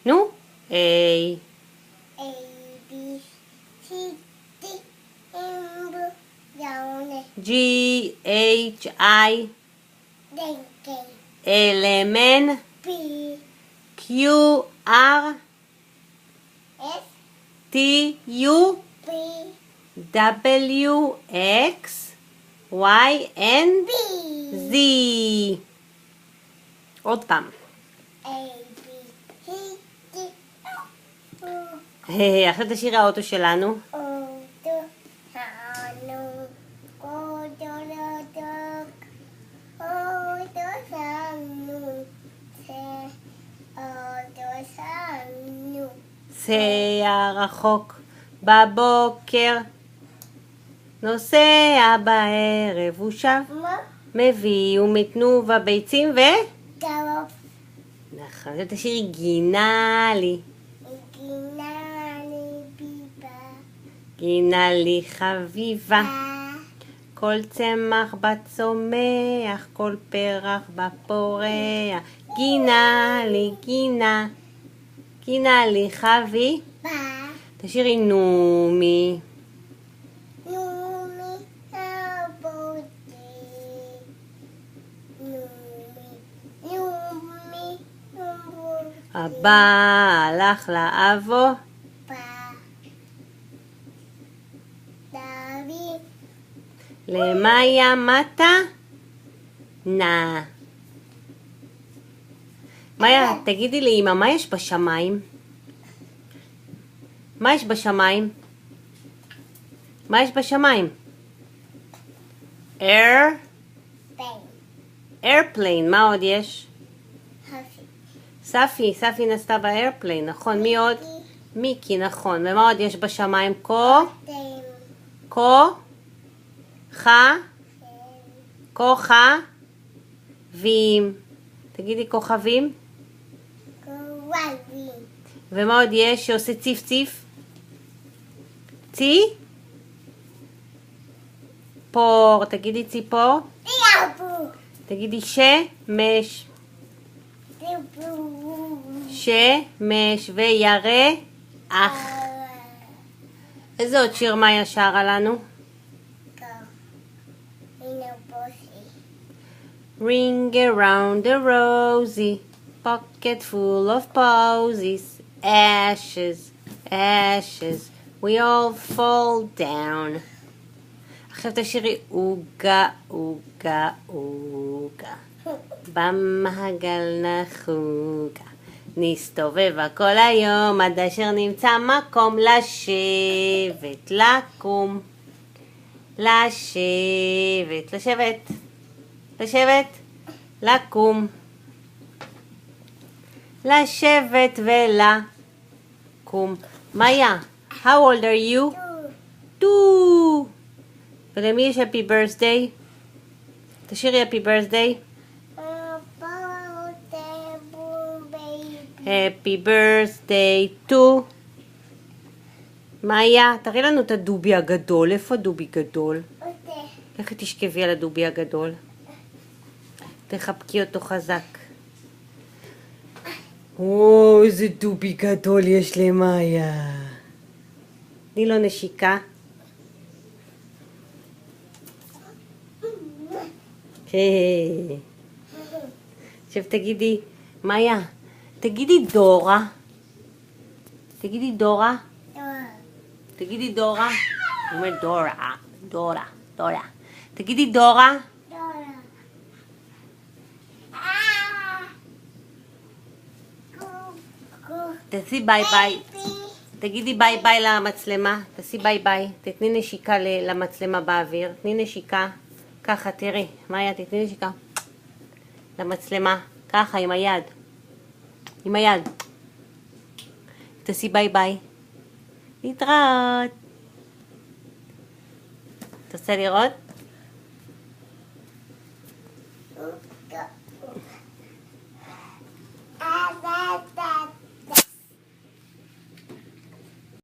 נו, A, A, B, C, D, M, down, G, H, I, then K, L, M, N, B, Q, R, S, T, U, B, W, X, Y, N, B, Z. עוד פעם. A, B, C, D, עכשיו תשאירי האוטו שלנו. נוסע רחוק בבוקר, נוסע בערב ושב, מביא ומתנובה ביצים ו... נכון, עכשיו תשאירי גינה לי. גינה לי חביבה, כל צמח בצומח, כל פרח בפורח. גינה לי, גינה, גינה לי חביבה. תשאירי נומי. הבא הלך לאבו. למאיה מתה נא. מאיה, תגידי לי אמא, מה יש בשמיים? מה יש בשמיים? מה יש בשמיים? airplane, מה עוד יש? ספי נסתה באיירפליין, נכון, מי עוד? מיקי, נכון, ומה עוד יש בשמיים? כוכבים. תגידי כוכבים. ומה עוד יש שעושה ציף ציף? ציפור. תגידי ציפור. תגידי שמש. שמש וירח. איזה עוד שיר מאיה שרה לנו? Ring around the rosy, pocket full of posies, ashes, we all fall down. עכשיו תשאירי עוגה, עוגה, עוגה, במעגל נחוגה, נסתובב כל היום עד אשר נמצא מקום לשבת, לקום, לשבת, לקום, לשבת ולקום. מאיה, how old are you? 2. ולמי יש happy birthday? תשאירי happy birthday. happy birthday to. מאיה, תראי לנו את הדובי הגדול. איפה הדובי גדול? לכי תשכבי על הדובי הגדול. תחבקי אותו חזק. וואו, איזה דובי גדול יש למאיה. תני לו נשיקה. עכשיו תגידי, מאיה, תגידי דורה. תגידי דורה. תגידי דורה. הוא אומר דורה. תגידי דורה. תעשי ביי ביי. תגידי ביי ביי למצלמה. תעשי ביי ביי. תתני נשיקה למצלמה באוויר. תני נשיקה. ככה, תראי. מאיה, תתני נשיקה. למצלמה. ככה, עם היד. עם היד. תעשי ביי ביי. להתראות. אתה רוצה לראות?